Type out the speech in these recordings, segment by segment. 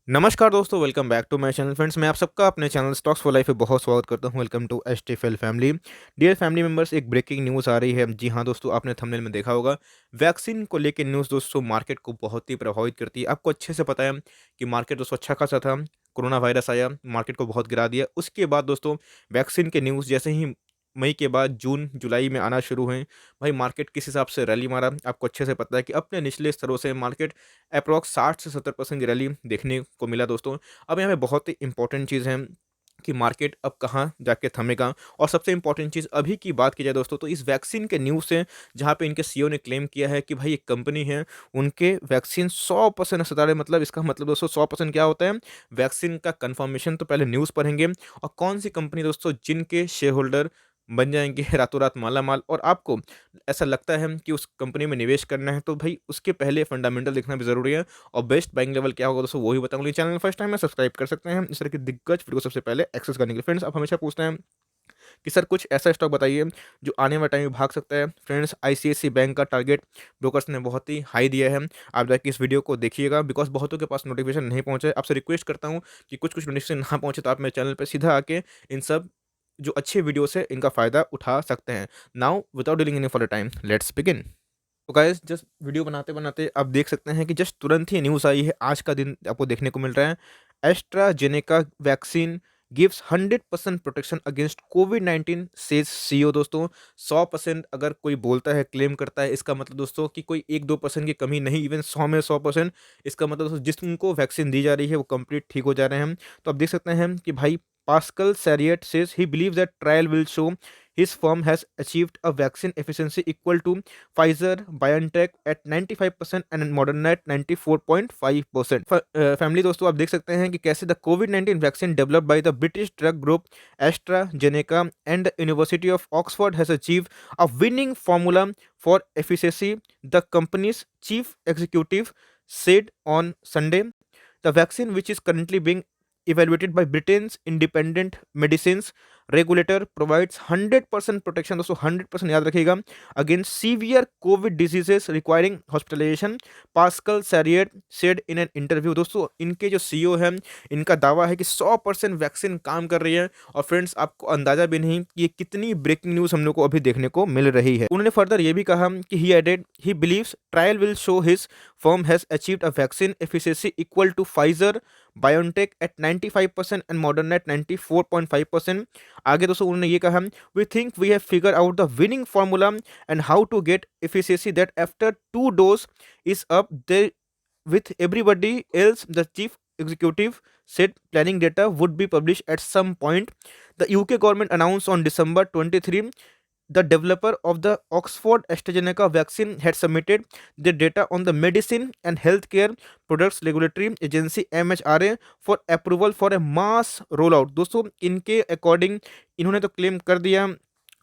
नमस्कार दोस्तों, welcome back to my channel. Friends, मैं आप सबका अपने चैनल स्टॉक्स फॉर लाइफ में बहुत स्वागत करता हूं। Welcome to STFL family. Dear family members, एक ब्रेकिंग न्यूज़ आ रही है। जी हां दोस्तों, आपने थंबनेल में देखा होगा। वैक्सीन को लेकर न्यूज़ दोस्तों मार्केट को बहुत ही प्रभावित करती है। आपको अच्छे से पता है कि मार्केट दोस्तों अच्छा खासा था। कोरोना वायरस आया, मार्केट को बहुत गिरा दिया। उसके बाद दोस्तों वैक्सीन के न्यूज़ जैसे ही मई के बाद जून जुलाई में आना शुरू हुए, भाई मार्केट किस हिसाब से रैली मारा। आपको अच्छे से पता है कि अपने निचले स्तरों से मार्केट अप्रॉक्स 60 से 70% की रैली देखने को मिला दोस्तों। अब यहाँ पे बहुत ही इंपॉर्टेंट चीज़ है कि मार्केट अब कहाँ जाके थमेगा। और सबसे इंपॉर्टेंट चीज़ अभी की बात की जाए दोस्तों, तो इस वैक्सीन के न्यूज़ से जहाँ पे इनके सीईओ ने क्लेम किया है कि भाई एक कंपनी है, उनके वैक्सीन 100% असरदार है। मतलब इसका मतलब दोस्तों 100% क्या होता है? वैक्सीन का कंफर्मेशन तो पहले न्यूज़ पढ़ेंगे, और कौन सी कंपनी दोस्तों जिनके शेयर होल्डर बन जाएंगे रातों रात माला माल, और आपको ऐसा लगता है कि उस कंपनी में निवेश करना है, तो भाई उसके पहले फंडामेंटल देखना भी ज़रूरी है। और बेस्ट बाइंग लेवल क्या होगा दोस्तों वही बताऊंगा। चैनल में फर्स्ट टाइम है, सब्सक्राइब कर सकते हैं इस तरह की दिग्गज वीडियो सबसे पहले एक्सेस करने के लिए। फ्रेंड्स, आप हमेशा पूछते हैं कि सर कुछ ऐसा स्टॉक बताइए जो आने वाले टाइम में भाग सकता है। फ्रेंड्स, आईसीआईसी बैंक का टारगेट ब्रोकर्स ने बहुत ही हाई दिया है। आप जाके इस वीडियो को देखिएगा, बिकॉज बहुतों के पास नोटिफिकेशन नहीं पहुंचा है। आपसे रिक्वेस्ट करता हूं कि कुछ कुछ नोटिफिकेशन ना पहुंचे तो आप मेरे चैनल पर सीधा आके इन सब जो अच्छे वीडियोस है इनका फ़ायदा उठा सकते हैं। Now without dealing any for time, let's begin. तो गाइस, जस्ट वीडियो बनाते बनाते आप देख सकते हैं कि जस्ट तुरंत ही न्यूज़ आई है। आज का दिन आपको देखने को मिल रहा है। AstraZeneca vaccine gives 100% protection against कोविड-19 सेज सीईओ। दोस्तों 100% अगर कोई बोलता है, क्लेम करता है, इसका मतलब दोस्तों कि कोई 1-2% की कमी नहीं, इवन 100 में 100%। इसका मतलब दोस्तों जिनको वैक्सीन दी जा रही है वो कंप्लीट ठीक हो जा रहे हैं। तो आप देख सकते हैं कि भाई Pascal Soriot says he believes that trial will show his firm has achieved a vaccine efficiency equal to Pfizer BioNTech at 95% and Moderna at 94.5%। Family दोस्तों, आप देख सकते हैं कि कैसे the covid vaccine developed by the British drug group AstraZeneca and the university of Oxford has achieved a winning formula for efficiency, the companies chief executive said on Sunday. The vaccine, which is currently being evaluated by Britain's independent medicines regulator, provides 100% protection. दोस्तों 100% याद रखिएगा, against severe Covid diseases requiring hospitalisation, Pascal Soriot said in an interview. दोस्तों इनके जो CEO हैं, इनका दावा है कि 100% वैक्सीन काम कर रही है। और फ्रेंड्स, आपको अंदाजा भी नहीं कि ये कितनी ब्रेकिंग न्यूज़ हम लोग को अभी देखने को मिल रही है। उन्होंने फर्दर ये भी कहा कि he added he believes trial will show his firm has achieved a vaccine efficacy equal to Pfizer BioNTech at 95% and Moderna at 94.5%। आगे दोस्तों उन्होंने ये कहा, we think we have figured out the winning formula and how to get efficacy that after 2 dose is up there with everybody else. The chief executive said planning data would be published at some point. The UK government announced on December 23 the developer of the Oxford AstraZeneca vaccine had submitted the data on the Medicine and Healthcare Products Regulatory Agency MHRA for approval for a mass rollout। दोस्तों इनके according इन्होंने तो claim कर दिया,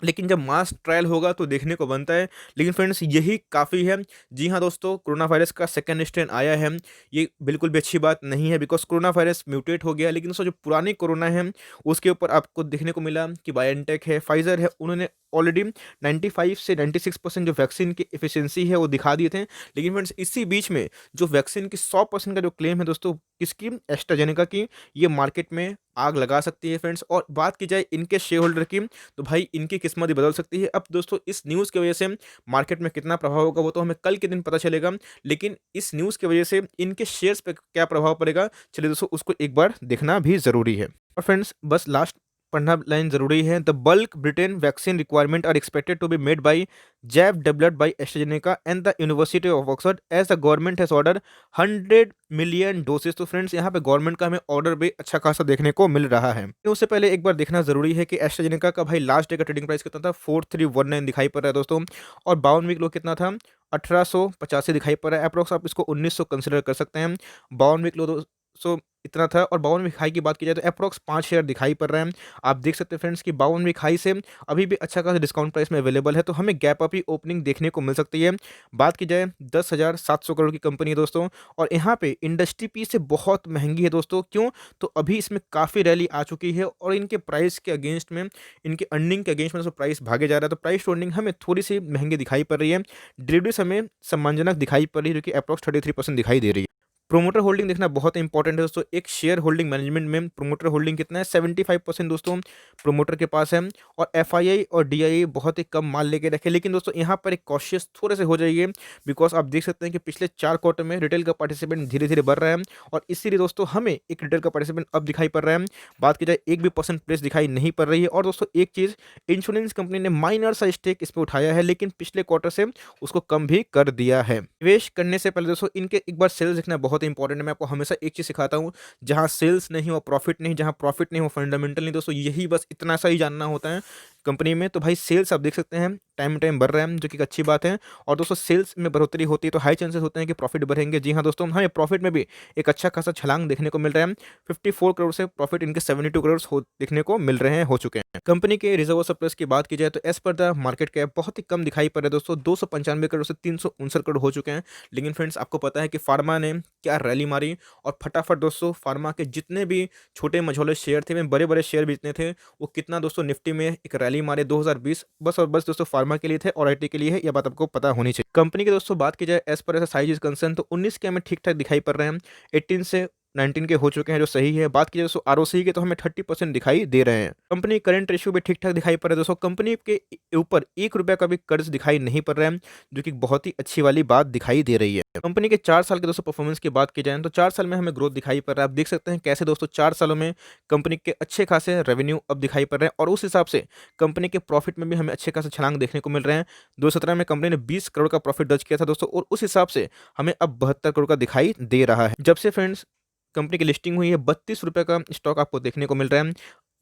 लेकिन जब मास trial होगा तो देखने को बनता है। लेकिन फ्रेंड्स, यही काफ़ी है। जी हाँ दोस्तों, कोरोना वायरस का सेकंड स्ट्रेन आया है। ये बिल्कुल भी अच्छी बात नहीं है, बिकॉज कोरोना वायरस म्यूटेट हो गया। लेकिन दोस्तों जो पुरानी कोरोना है उसके ऊपर आपको देखने को मिला कि बायोनटेक है, फाइजर है, उन्होंने ऑलरेडी 95 से 96% जो वैक्सीन की एफिशिएंसी है वो दिखा दिए थे। लेकिन फ्रेंड्स, इसी बीच में जो वैक्सीन की 100% का जो क्लेम है दोस्तों, किसकी? एस्ट्राजेनेका की, ये मार्केट में आग लगा सकती है फ्रेंड्स। और बात की जाए इनके शेयर होल्डर की, तो भाई इनकी किस्मत ही बदल सकती है। अब दोस्तों इस न्यूज़ की वजह से मार्केट में कितना प्रभाव होगा वो तो हमें कल के दिन पता चलेगा, लेकिन इस न्यूज़ की वजह से इनके शेयर्स पे क्या प्रभाव पड़ेगा, चलिए दोस्तों उसको एक बार देखना भी ज़रूरी है। और फ्रेंड्स, बस लास्ट पढ़ना लाइन ज़रूरी है। The bulk Britain vaccine requirement are expected to be made by jab developed by AstraZeneca and the university of Oxford as the government has order 100 million doses. तो फ्रेंड्स, यहाँ पे government का हमें order भी अच्छा खासा देखने को मिल रहा है। तो उससे पहले एक बार देखना जरूरी है कि एस्ट्राजेनेका का भाई लास्ट डे का ट्रेडिंग प्राइस कितना था? 4319 दिखाई पड़ रहा है दोस्तों। और 52 वीक लो कितना था? 1885 दिखाई पड़ रहा है। अप्रोक्स आप इसको 1900 कंसिडर कर सकते हैं। 52 वीक लो दोस्तों इतना था। और 52 वीक हाई की बात की जाए तो अप्रोक्स 5 शेयर दिखाई पड़ रहा है। आप देख सकते हैं फ्रेंड्स कि 52 वीक हाई से अभी भी अच्छा खासा डिस्काउंट प्राइस में अवेलेबल है, तो हमें गैप अप ही ओपनिंग देखने को मिल सकती है। बात की जाए 10,700 करोड़ की कंपनी है दोस्तों, और यहाँ पे इंडस्ट्री पी से बहुत महंगी है दोस्तों। क्यों? तो अभी इसमें काफ़ी रैली आ चुकी है और इनके प्राइस के अगेंस्ट में, इनके अर्निंग के अगेंस्ट में प्राइस भागे जा रहा है। तो प्राइस टू अर्निंग हमें थोड़ी सी महंगी दिखाई पड़ रही है। डिलीवरीज हमें सम्मानजनक दिखाई पड़ रही है, जो कि अप्रोक्स 33% दिखाई दे रही है। प्रोमोटर होल्डिंग देखना बहुत इंपॉर्टेंट है दोस्तों। एक शेयर होल्डिंग मैनेजमेंट में प्रोमोटर होल्डिंग कितना है, 75% दोस्तों प्रोमोटर के पास है, और एफआईआई और डीआईआई बहुत ही कम माल लेके रखे। लेकिन दोस्तों यहाँ पर एक कॉशियस थोड़े से हो जाइए, बिकॉज आप देख सकते हैं कि पिछले 4 क्वार्टर में रिटेल का पार्टिसिपेंट धीरे धीरे बढ़ रहा है, और इसीलिए दोस्तों हमें एक रिटेल का पार्टिसिपेंट अब दिखाई पड़ रहा है। बात की जाए एक भी परसेंट प्लेस दिखाई नहीं पड़ रही है। और दोस्तों एक चीज़, इंश्योरेंस कंपनी ने माइनर सा स्टेक इस पर उठाया है, लेकिन पिछले क्वार्टर से उसको कम भी कर दिया है। निवेश करने से पहले दोस्तों इनके एक बार सेल्स देखना बहुत इंपॉर्टेंट है। मैं आपको हमेशा एक चीज़ सिखाता हूँ, जहाँ सेल्स नहीं हो प्रॉफिट नहीं, जहाँ प्रॉफिट नहीं हो फंडामेंटल नहीं। दोस्तों यही बस इतना सा ही जानना होता है कंपनी में। तो भाई सेल्स आप देख सकते हैं टाइम टाइम बढ़ रहा है, जो कि एक अच्छी बात है। और दोस्तों सेल्स में बढ़ोतरी होती है तो हाई चांसेस होते हैं कि प्रॉफिट बढ़ेंगे। जी हाँ दोस्तों, हमें प्रॉफिट में भी एक अच्छा खासा छलांग देखने को मिल रहा है। 54 करोड़ से प्रॉफिट इनके 72 करोड़ हो देखने को मिल रहे हैं, हो चुके हैं। कंपनी के रिजर्व और सरप्लस की बात की जाए तो as per the market cap बहुत ही कम दिखाई पड़ रहा है दोस्तों। 295 करोड़ से 359 करोड़ हो चुके हैं। लेकिन फ्रेंड्स आपको पता है कि फार्मा ने क्या रैली मारी, और फटाफट दोस्तों फार्मा के जितने भी छोटे मझोले शेयर थे, बड़े बड़े शेयर जितने थे, वो कितना दोस्तों निफ्टी में एक रैली मारे 2020 बस और बस दोस्तों फार्मा के लिए थे और आईटी के लिए है। यह बात आपको पता होनी चाहिए। कंपनी की दोस्तों बात की जाए एज पर ऐसा साइज इज कंसर्न तो 19 के हमें ठीक ठाक दिखाई पड़ रहे हैं, 18 से 19 के हो चुके हैं, जो सही है। बात की जाए दोस्तों आरओसी के तो हमें 30% दिखाई दे रहे हैं। कंपनी करंट रेशियो भी ठीक ठाक दिखाई पड़ रहा है दोस्तों। कंपनी के ऊपर 1 रुपया का भी कर्ज दिखाई नहीं पड़ रहा है, जो कि बहुत ही अच्छी वाली बात दिखाई दे रही है। कंपनी के 4 साल के दोस्तों परफॉर्मेंस की बात की जाए तो 4 साल में हमें ग्रोथ दिखाई पड़ रहा है। आप देख सकते हैं कैसे दोस्तों 4 सालों में कंपनी के अच्छे खासे रेवेन्यू अब दिखाई पड़ रहे हैं, और उस हिसाब से कंपनी के प्रॉफिट में भी हमें अच्छे खासे छलांग देखने को मिल रहे हैं। 2017 में कंपनी ने 20 करोड़ का प्रॉफिट दर्ज किया था दोस्तों, और उस हिसाब से हमें अब 72 करोड़ का दिखाई दे रहा है। जब से फ्रेंड्स कंपनी की लिस्टिंग हुई है, 32 रुपये का स्टॉक आपको देखने को मिल रहा है।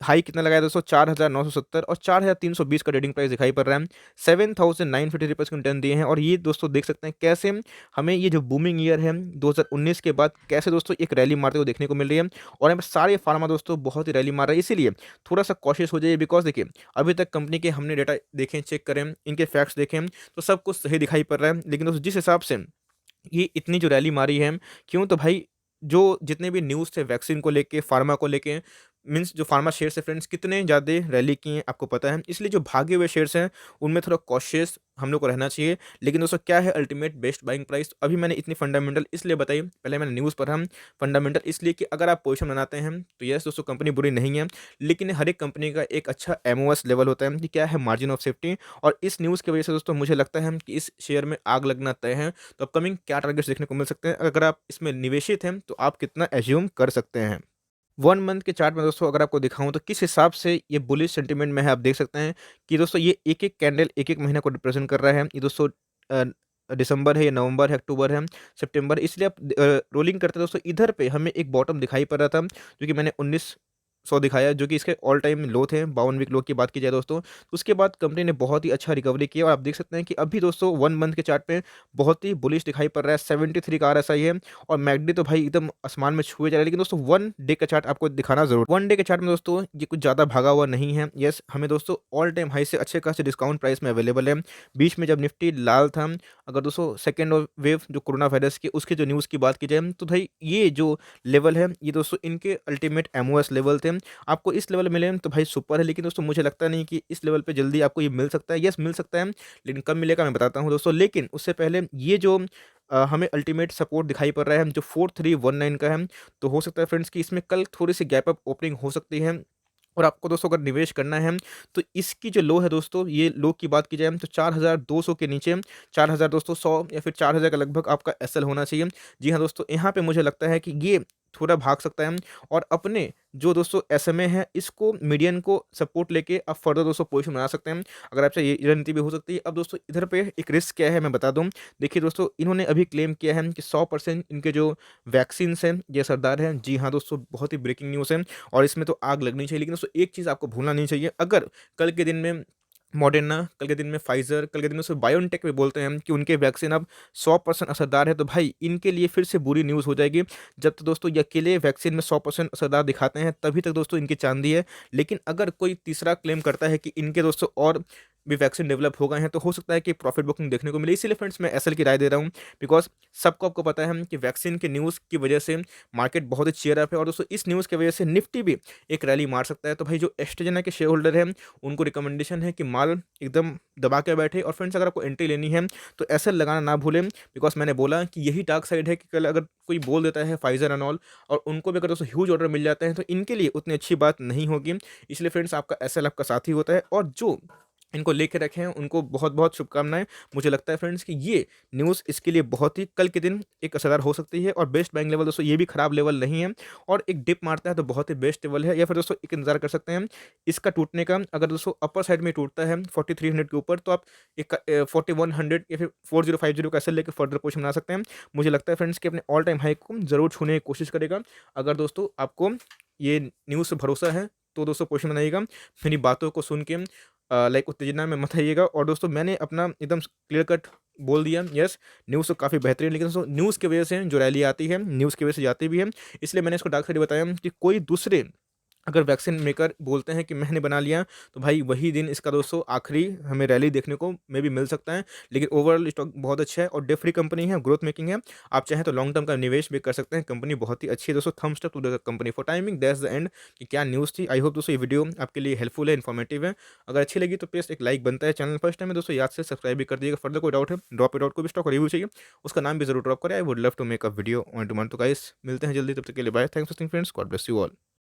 हाई कितना लगाया दोस्तों, 4,970 और 4,320 का ट्रेडिंग प्राइस दिखाई पड़ रहा है। 7,953 के रिटर्न दिए हैं। और ये दोस्तों देख सकते हैं कैसे हमें ये जो बूमिंग ईयर है 2019 के बाद कैसे दोस्तों एक रैली मारते हुए देखने को मिल रही है। और यहाँ पर सारे फार्मा दोस्तों बहुत ही रैली मार रहे हैं, इसीलिए थोड़ा सा कॉशियस हो जाइए। बिकॉज देखिए अभी तक कंपनी के हमने डेटा देखें, चेक करें, इनके फैक्ट्स देखें तो सब कुछ सही दिखाई पड़ रहा है। लेकिन दोस्तों जिस हिसाब से ये इतनी जो रैली मारी है, क्यों तो भाई जो जितने भी न्यूज़ थे वैक्सीन को लेके, फार्मा को लेके, मीन्स जो फार्मा शेयर्स है फ्रेंड्स कितने ज़्यादा रैली किए हैं आपको पता है। इसलिए जो भागे हुए शेयर्स हैं उनमें थोड़ा कॉशियस हम लोग को रहना चाहिए। लेकिन दोस्तों क्या है अल्टीमेट बेस्ट बाइंग प्राइस, अभी मैंने इतनी फंडामेंटल इसलिए बताई, पहले मैंने न्यूज़ पढ़ा, फंडामेंटल इसलिए कि अगर आप पोजीशन बनाते हैं तो यस दोस्तों कंपनी बुरी नहीं है, लेकिन हर एक कंपनी का एक अच्छा एमओएस लेवल होता है कि क्या है मार्जिन ऑफ सेफ्टी। और इस न्यूज़ की वजह से दोस्तों मुझे लगता है कि इस शेयर में आग लगना तय है। तो अपकमिंग क्या टारगेट्स देखने को मिल सकते हैं, अगर आप इसमें निवेशित हैं तो आप कितना एज्यूम कर सकते हैं। 1 मंथ के चार्ट में दोस्तों अगर आपको दिखाऊं तो किस हिसाब से ये बुलिश सेंटीमेंट में है, आप देख सकते हैं कि दोस्तों ये एक एक कैंडल एक एक महीना को रिप्रेजेंट कर रहा है। ये दोस्तों दिसंबर है, ये नवंबर है, अक्टूबर है, सितंबर, इसलिए आप रोलिंग करते हैं दोस्तों। इधर पे हमें एक बॉटम दिखाई पड़ रहा था जो कि मैंने 1900 दिखाया, जो कि इसके ऑल टाइम लो थे। 52 वीक लो की बात की जाए दोस्तों, तो उसके बाद कंपनी ने बहुत ही अच्छा रिकवरी किया। और आप देख सकते हैं कि अभी दोस्तों 1 मंथ के चार्ट पे बहुत ही बुलिश दिखाई पड़ रहा है। 73 का आरएसआई है, और मैकडी तो भाई एकदम आसमान में छुए जा रहा है। लेकिन दोस्तों 1 डे का चार्ट आपको दिखाना जरूर। 1 डे के चार्ट में दोस्तों ये कुछ ज़्यादा भागा हुआ नहीं है। यस, हमें दोस्तों ऑल टाइम हाई से अच्छे खासे डिस्काउंट प्राइस में अवेलेबल है। बीच में जब निफ्टी लाल था, अगर दोस्तों सेकेंड वेव जो कोरोना वायरस की उसके जो न्यूज़ की बात की जाए तो भाई ये जो लेवल है ये दोस्तों इनके अल्टीमेट एमओएस लेवल थे। आपको इस लेवल मिले तो भाई सुपर है, लेकिन दोस्तों मुझे लगता नहीं कि इस लेवल पे जल्दी आपको ये मिल सकता है। यस मिल सकता है, लेकिन कब मिलेगा मैं बताता हूँ दोस्तों। लेकिन उससे पहले ये जो हमें अल्टीमेट सपोर्ट दिखाई पड़ रहा है जो 4319 का है, तो हो सकता है फ्रेंड्स कि इसमें कल थोड़ी सी गैप अप ओपनिंग हो सकती है। और आपको दोस्तों अगर निवेश करना है तो इसकी जो लो है दोस्तों, ये लो की बात की जाए तो 4200 के नीचे 4200 या फिर 4000 का लगभग आपका एसएल होना चाहिए। जी हाँ दोस्तों, यहाँ पे मुझे लगता है कि ये थोड़ा भाग सकता है। और अपने जो दोस्तों एसएमए है इसको मीडियन को सपोर्ट लेके आप फर्दर दोस्तों पोजीशन बना सकते हैं। अगर आपसे ये रणनीति भी हो सकती है। अब दोस्तों इधर पे एक रिस्क क्या है मैं बता दूं। देखिए दोस्तों इन्होंने अभी क्लेम किया है कि 100% इनके जो वैक्सीन हैं ये असरदार हैं। जी हाँ दोस्तों, बहुत ही ब्रेकिंग न्यूज़ है और इसमें तो आग लगनी चाहिए। लेकिन दोस्तों एक चीज़ आपको भूलना नहीं चाहिए, अगर कल के दिन में मॉडर्ना, कल के दिन में फाइजर, कल के दिन में उसको बायोनटेक भी बोलते हैं कि उनके वैक्सीन अब 100% असरदार है, तो भाई इनके लिए फिर से बुरी न्यूज़ हो जाएगी। जब तक दोस्तों ये अकेले वैक्सीन में 100% असरदार दिखाते हैं तभी तक दोस्तों इनकी चांदी है। लेकिन अगर कोई तीसरा क्लेम करता है कि इनके दोस्तों और भी वैक्सीन डेवलप हो गए हैं, तो हो सकता है कि प्रॉफिट बुकिंग देखने को मिले। इसीलिए फ्रेंड्स मैं एसएल की राय दे रहा हूँ, बिकॉज़ सबको आपको पता है कि वैक्सीन के न्यूज़ की वजह से मार्केट बहुत ही चीयर अप है, और दोस्तों इस न्यूज़ की वजह से निफ्टी भी एक रैली मार सकता है। तो भाई जो एस्ट्राजेनेका के शेयर होल्डर हैं, उनको रिकमेंडेशन है कि माल एकदम दबा के बैठे, और फ्रेंड्स अगर आपको एंट्री लेनी है तो एसएल लगाना ना भूलें, बिकॉज़ मैंने बोला कि यही डार्क साइड है कि कल अगर कोई बोल देता है फाइज़र एंड ऑल, और उनको भी अगर दोस्तों ह्यूज ऑर्डर मिल जाते हैं, तो इनके लिए उतनी अच्छी बात नहीं होगी। इसलिए फ्रेंड्स आपका एसएल आपका साथी होता है, और जो इनको लेके रखे हैं उनको बहुत-बहुत शुभकामनाएँ। मुझे लगता है फ्रेंड्स कि ये न्यूज़ इसके लिए बहुत ही कल के दिन एक असरदार हो सकती है, और बेस्ट बाइंग लेवल दोस्तों ये भी खराब लेवल नहीं है, और एक डिप मारता है तो बहुत ही बेस्ट लेवल है, या फिर दोस्तों एक इंतज़ार कर सकते हैं इसका टूटने का। अगर दोस्तों अपर साइड में टूटता है 4300 के ऊपर, तो आप एक 4100 या फिर 4050 का ऐसे लेके फर्दर पोज़ीशन बना सकते हैं। मुझे लगता है फ्रेंड्स कि अपने ऑल टाइम हाई को ज़रूर छूने की कोशिश करेगा। अगर दोस्तों आपको ये न्यूज़ से भरोसा है, तो दोस्तों पोज़ीशन बनाइएगा। मेरी बातों को सुन के लाइक उत्तेजना में मत आइएगा, और दोस्तों मैंने अपना एकदम क्लियर कट बोल दिया, यस न्यूज़ तो काफ़ी बेहतरीन, लेकिन दोस्तों न्यूज़ की वजह से जो रैली आती है, न्यूज़ की वजह से जाती भी है। इसलिए मैंने इसको डार्क साइड बताया कि कोई दूसरे अगर वैक्सीन मेकर बोलते हैं कि मैंने बना लिया, तो भाई वही दिन इसका दोस्तों आखिरी हमें रैली देखने को मे बी मिल सकता है। लेकिन ओवरऑल स्टॉक बहुत अच्छा है, और डेट फ्री कंपनी है, ग्रोथ मेकिंग है। आप चाहें तो लॉन्ग टर्म का निवेश भी कर सकते हैं, कंपनी बहुत ही अच्छी है दोस्तों। Thumbs up to the company for timing, that's the end. कि क्या न्यूज़ थी। आई होप दोस्तों ये वीडियो आपके लिए हेल्पफुल है, इन्फॉर्मेटिव है। अगर अच्छी लगी तो प्लीज़ एक लाइक बनता है। चैनल फर्स्ट टाइम है दोस्तों, याद से सब्सक्राइब भी कर दीजिएगा। फर्दर कोई डाउट है, ड्रॉप इट आउट, कोई भी स्टॉक रिव्यू चाहिए उसका नाम भी जरूर ड्रॉप करें। I would love to make a video on demand. तो गाइस मिलते हैं जल्दी, तब तक के लिए bye. Thanks for watching friends, God bless you all.